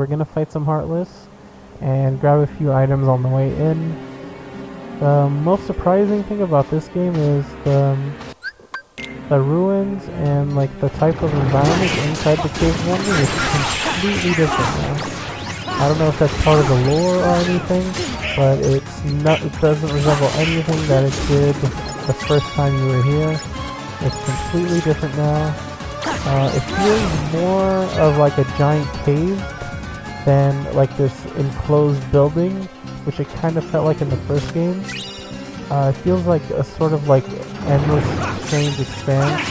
we're gonna fight some Heartless and grab a few items on the way in. The most surprising thing about this game is the ruins and like the type of environment inside the Cave of Wonders is completely different now. I don't know if that's part of the lore or anything, but it doesn't resemble anything that it did the first time you were here. It's completely different now. It feels more of like a giant cave than like this enclosed building, which it kind of felt like in the first game. It feels like a sort of like endless, strange expanse.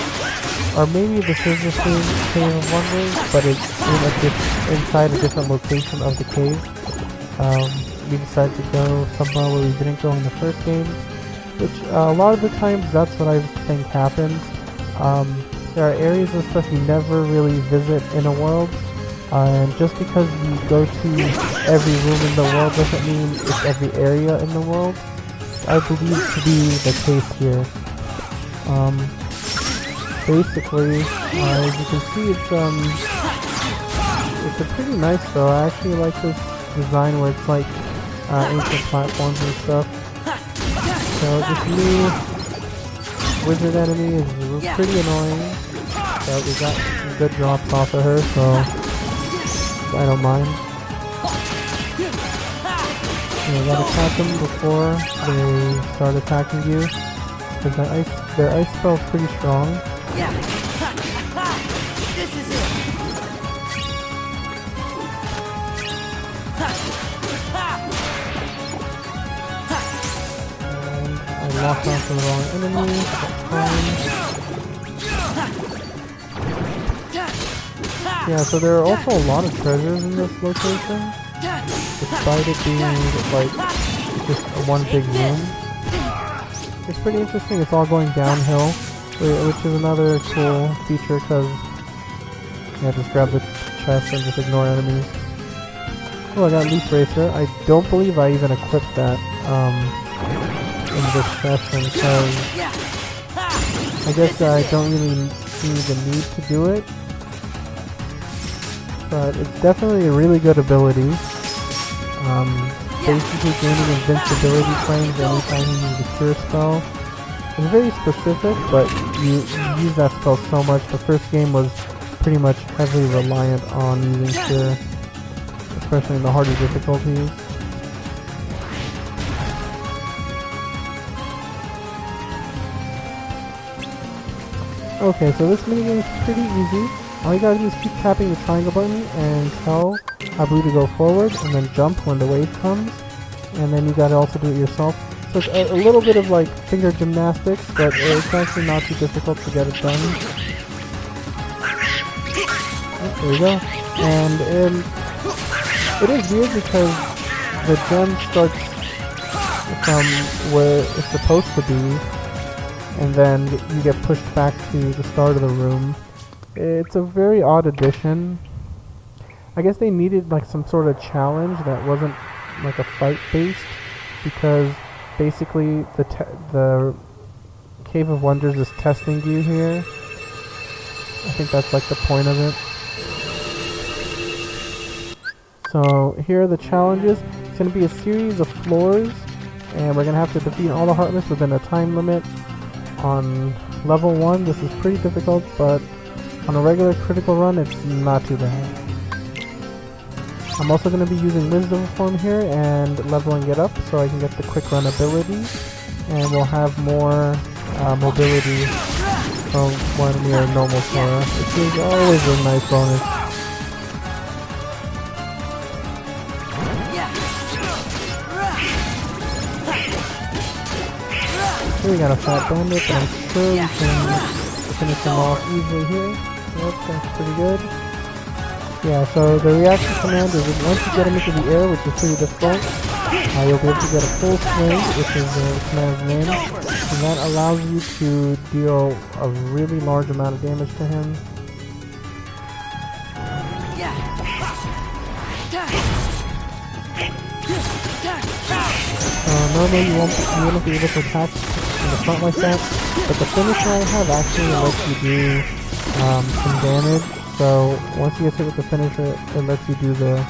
Or maybe this is the same Cave of Wonders, but it's inside a different location of the cave. We decided to go somewhere where we didn't go in the first game, which a lot of the times that's what I think happens. There are areas and stuff you never really visit in a world, and just because you go to every room in the world doesn't mean it's every area in the world. I believe to be the case here. Basically, as you can see, it's a pretty nice though. I actually like this design where it's like ancient platforms and stuff. So this new wizard enemy is pretty annoying, but we got some good drops off of her, so I don't mind. You gotta attack them before they start attacking you, because their ice spell is pretty strong. Yeah. This is it. And I locked onto the wrong enemy, that's fine. Yeah, so there are also a lot of treasures in this location, despite it being like just one big room. It's pretty interesting, it's all going downhill, which is another cool feature because just grab the chest and just ignore enemies. Oh, I got Leaf Racer. I don't believe I even equipped that in this session because I guess I don't really see the need to do it. But it's definitely a really good ability. Basically gaining invincibility frames anytime you use a cure spell. It's very specific, but you use that spell so much. The first game was pretty much heavily reliant on using cure, especially in the harder difficulties. Okay, so this minigame is pretty easy. All you gotta do is keep tapping the triangle button and tell Abu to go forward, and then jump when the wave comes. And then you gotta also do it yourself. So it's a little bit of like finger gymnastics, but it's actually not too difficult to get it done. Oh, there you go. And it is weird because the gem starts from where it's supposed to be, and then you get pushed back to the start of the room. It's a very odd addition. I guess they needed like some sort of challenge that wasn't like a fight based, because basically the Cave of Wonders is testing you here. I think that's like the point of it. So here are the challenges. It's going to be a series of floors, and we're going to have to defeat all the Heartless within a time limit. On level 1 this is pretty difficult, but on a regular critical run it's not too bad. I'm also going to be using Wisdom Form here and leveling it up so I can get the quick run ability, and we'll have more mobility from when we are normal Sora, which is always a nice bonus. Here we got a Fat Bandit, but I'm sure we can finish him off easily here. Yep, that's pretty good. Yeah, so the reaction command is that once you get him into the air, which is pretty difficult, you'll be able to get a full swing, which is the command's name, and that allows you to deal a really large amount of damage to him. Normally you won't be able to attack in the front like that, but the finisher I have actually lets you do some damage. So once you get hit with the finisher, it lets you do the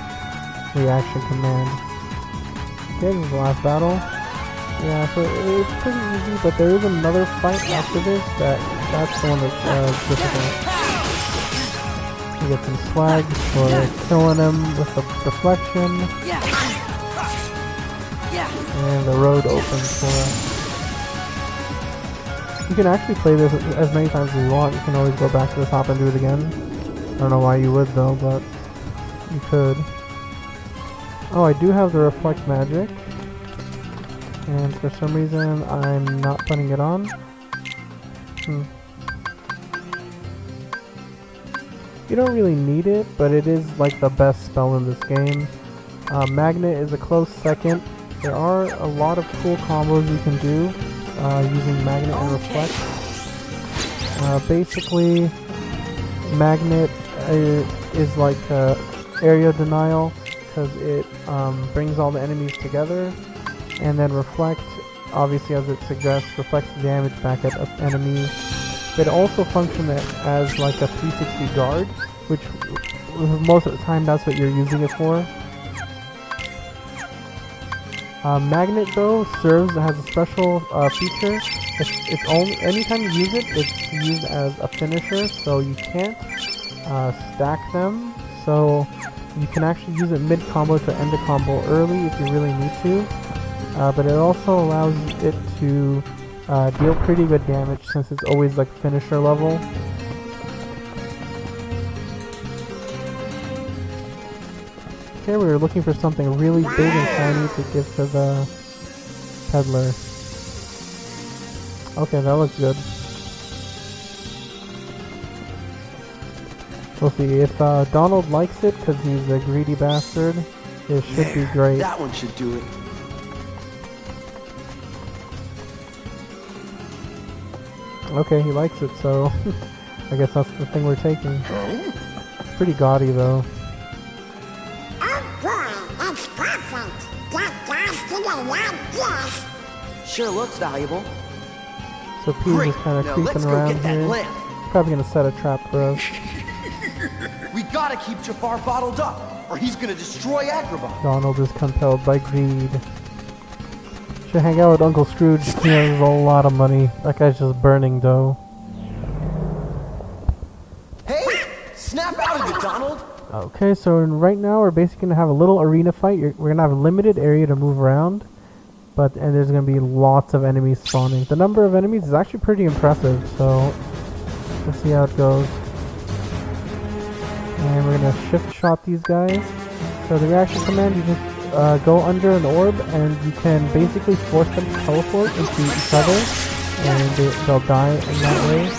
reaction command. Okay, this is the last battle. Yeah, so it's pretty easy, but there is another fight after this that's the one that's difficult. You get some swag for killing him with the deflection. And the road opens for us. You can actually play this as many times as you want. You can always go back to the top and do it again. I don't know why you would though, but you could. Oh, I do have the reflect magic. And for some reason, I'm not putting it on. You don't really need it, but it is like the best spell in this game. Magnet is a close second. There are a lot of cool combos you can do using Magnet and Reflect. Basically, Magnet is like area denial because it brings all the enemies together. And then Reflect, obviously as it suggests, reflects the damage back at enemies. But it also functions as like a 360 guard, which most of the time that's what you're using it for. Magnet though has a special feature. It's only anytime you use it, it's used as a finisher, so you can't stack them. So you can actually use it mid combo to end a combo early if you really need to. But it also allows it to deal pretty good damage since it's always like finisher level. Okay, we were looking for something really big and shiny to give to the peddler. Okay, that looks good. We'll see. If Donald likes it because he's a greedy bastard, it should be great. That one should do it. Okay, he likes it, so I guess that's the thing we're taking. It's pretty gaudy though. Oh boy, that's perfect. That guy's gonna love this. Sure looks valuable. So Peas is kind of Now creeping let's go around get that here. lamp. Probably gonna set a trap for us. We gotta keep Jafar bottled up, or he's gonna destroy Agrabah. Donald is compelled by greed. Should hang out with Uncle Scrooge. He has a lot of money. That guy's just burning dough. Hey, snap out of it, Donald. Okay, so right now we're basically gonna have a little arena fight. We're gonna have a limited area to move around, and there's gonna be lots of enemies spawning. The number of enemies is actually pretty impressive. So let's see how it goes. And we're gonna shift shot these guys. So the reaction command, you just go under an orb and you can basically force them to teleport into each other and they'll die in that way.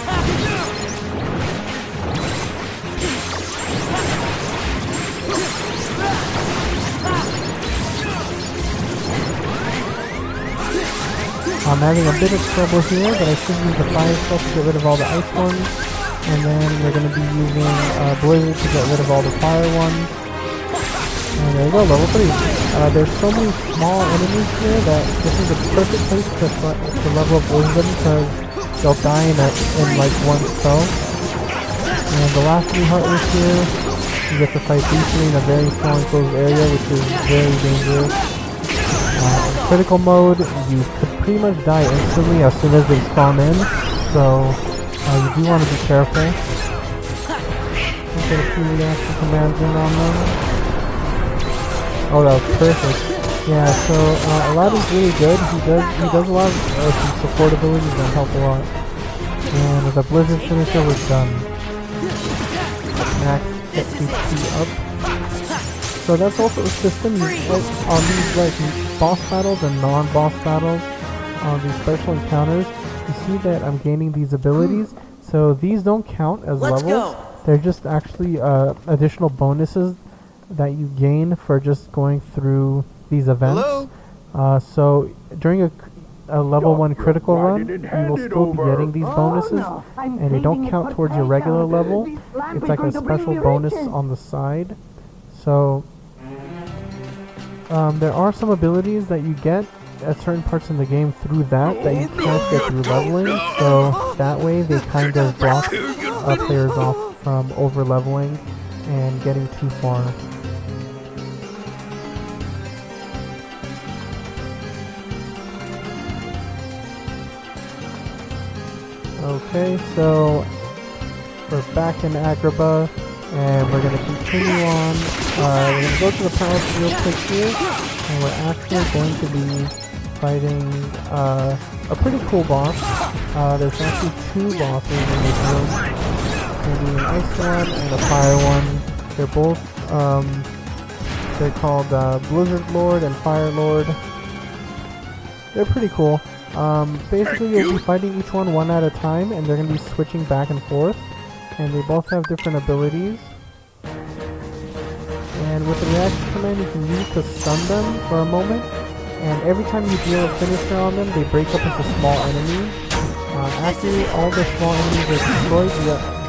I'm having a bit of trouble here, but I should use the fire spell to get rid of all the ice ones. And then we're going to be using Blizzard to get rid of all the fire ones. And there we go, level 3. There's so many small enemies here that this is a perfect place to level up Wisdom because they'll die in like one spell. And the last new heartless here, you get to fight these three in a very small enclosed area, which is very dangerous. In critical mode, you could pretty much die instantly as soon as they spawn in, so you do want to be careful. Get a few reaction commands in on them. Oh, that was perfect. Yeah, so Aladdin's really good. He does a lot of some support abilities that help a lot. And with a Blizzard finisher, we're done. Max XP up. So that's also a system on these like boss battles and non-boss battles, on these special encounters. You see that I'm gaining these abilities. So these don't count as Let's levels. go. They're just actually additional bonuses that you gain for just going through these events. Hello? So during a level 1 critical run, you will still be getting these bonuses, and they don't count towards your regular level. It's like a special bonus on the side. So there are some abilities that you get at certain parts in the game through that you can't get through leveling, so that way they kind of block players off from over leveling and getting too far. Okay, so we're back in Agrabah, and we're going to continue on. We're going to go to the palace real quick here, and we're actually going to be fighting a pretty cool boss. There's actually two bosses in this room. There's going to be an ice one and a fire one. They're both, they're called Blizzard Lord and Fire Lord. They're pretty cool. Basically you'll be fighting each one at a time, and they're going to be switching back and forth. And they both have different abilities. And with the reaction command you can use to stun them for a moment. And every time you deal a finisher on them, they break up into small enemies. After all the small enemies are destroyed,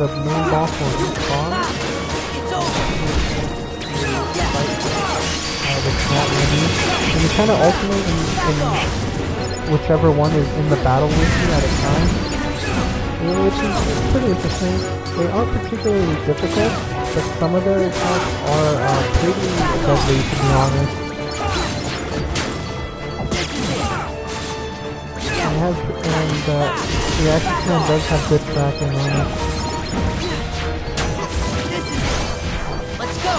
the main boss will respawn. The small enemies. And you kind of alternate in whichever one is in the battle with you at a time. Which is pretty interesting. They aren't particularly difficult, but some of their attacks are pretty deadly, to be honest. The action command does have good tracking on it. Let's go.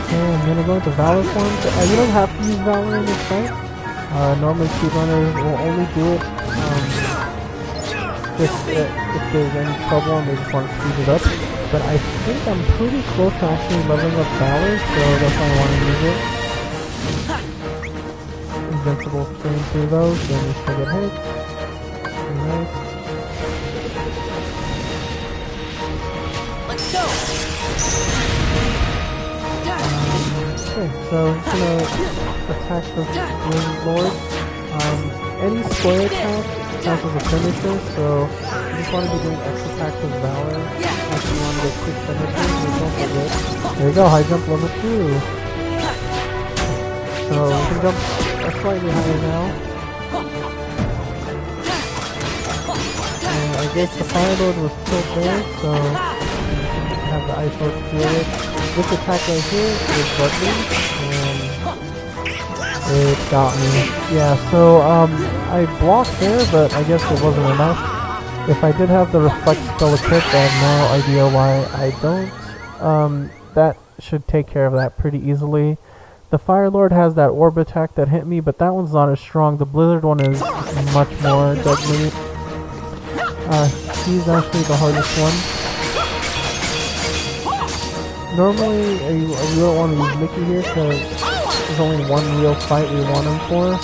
Okay, I'm gonna go into Valor forms. You don't have to use Valor in this fight. Normally speedrunners will only do it just if there's any trouble and they just want to speed it up. But I think I'm pretty close to actually leveling up Valor, so that's why I want to use it. Invincible stream through those, then you still get hit. Nice. Let's go. Okay, so I'm gonna attack the Blizzard Lord. Any square attack counts as a finisher, so you just want to be doing X attacks with Valor. If you want to get quick finishers, don't forget. There you go, high jump level 2. So we can jump slightly higher now. And I guess the Fire Lord was still there, so you can have the Ice Lord deal it. This attack right here is deadly, and it got me. Yeah, so I blocked there, but I guess it wasn't enough. If I did have the Reflect spell equipped, I have no idea why I don't. That should take care of that pretty easily. The Fire Lord has that orb attack that hit me, but that one's not as strong. The Blizzard one is much more deadly. He's actually the hardest one. Normally, we don't want to use Mickey here because there's only one real fight we want him for.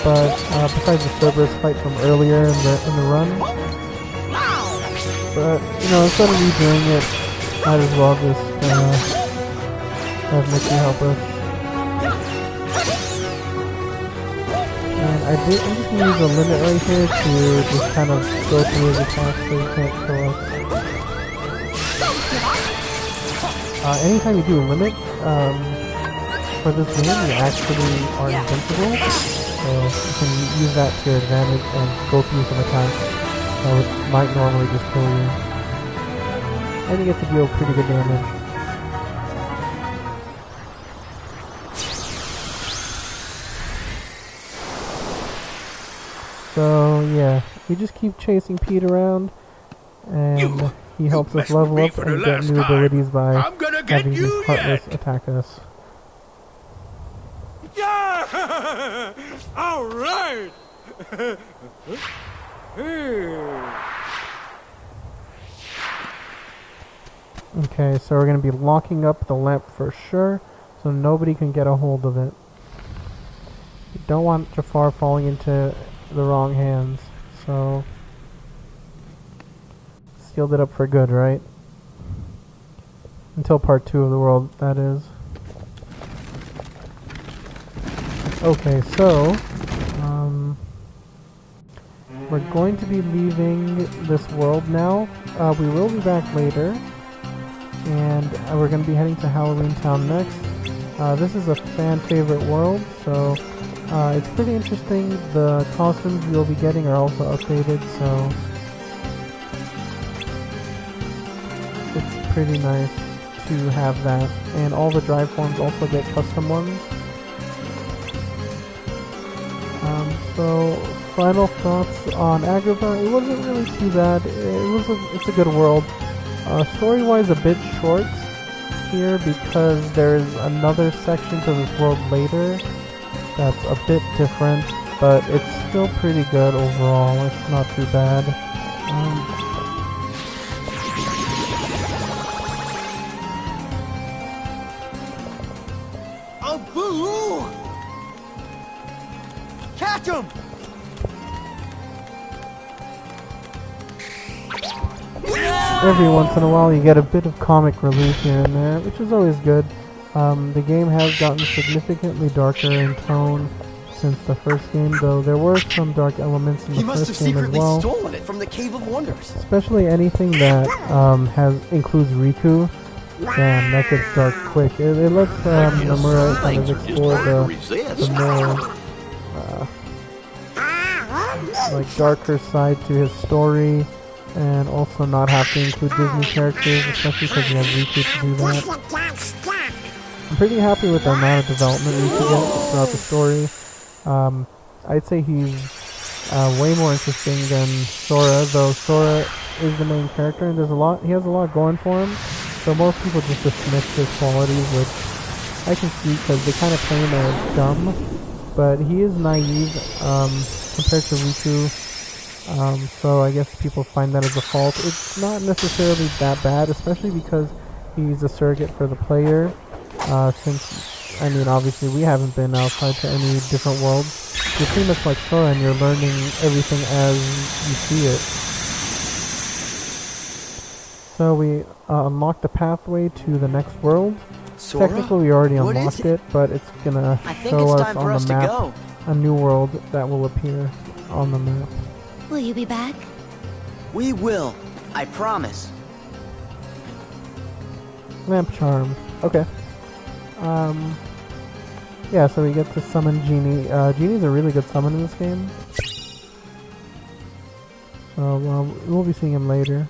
But besides the Cerberus fight from earlier in the run. But you know, instead of redoing it, might as well just have Mickey help us. And I'm just going to use a limit right here to just kind of go through his attacks so he can't kill us. Anytime you do a limit, for this game, you actually are invincible. So you can use that to your advantage and go through some attacks that might normally just kill you. And you get to deal pretty good damage. So yeah, we just keep chasing Pete around, and he helps us level up and get new abilities by having these Heartless attack us. Yeah! All right! Okay, so we're going to be locking up the lamp for sure, so nobody can get a hold of it. You don't want Jafar falling into the wrong hands, so sealed it up for good, right? Until part 2 of the world, that is. Okay, so we're going to be leaving this world now. We will be back later, and we're going to be heading to Halloween Town next. This is a fan favorite world, so it's pretty interesting. The costumes you'll be getting are also updated, so it's pretty nice to have that. And all the drive forms also get custom ones. So final thoughts on Agrabah. It wasn't really too bad. It's a good world. Story-wise, a bit short here because there's another section to this world later that's a bit different, but it's still pretty good overall. It's not too bad. Oh, boo! Catch him! Every once in a while you get a bit of comic relief here and there, which is always good. The game has gotten significantly darker in tone since the first game, though there were some dark elements in He the must have first game as secretly well. stolen it from the Cave of Wonders. Especially anything that includes Riku. Damn, that gets dark quick. It lets Nomura kind of explore the more like darker side to his story, and also not have to include Disney characters, especially because you have Riku to do that. I'm pretty happy with the amount of development Riku gets throughout the story. I'd say he's way more interesting than Sora, though Sora is the main character, and he has a lot going for him. So most people just dismiss his qualities, which I can see because they kind of claim as dumb. But he is naive compared to Riku. So I guess people find that as a fault. It's not necessarily that bad, especially because he's a surrogate for the player. Since, I mean, obviously we haven't been outside to any different worlds. You're pretty much like Sora and you're learning everything as you see it. So we unlocked the pathway to the next world. Sora? Technically we already What is unlocked it? it, but it's gonna I think show it's us time for on us the to map go. a new world that will appear on the map. Will you be back? We will. I promise. Lamp charm. Okay. Yeah, so we get to summon Genie. Genie's a really good summon in this game. So we'll be seeing him later.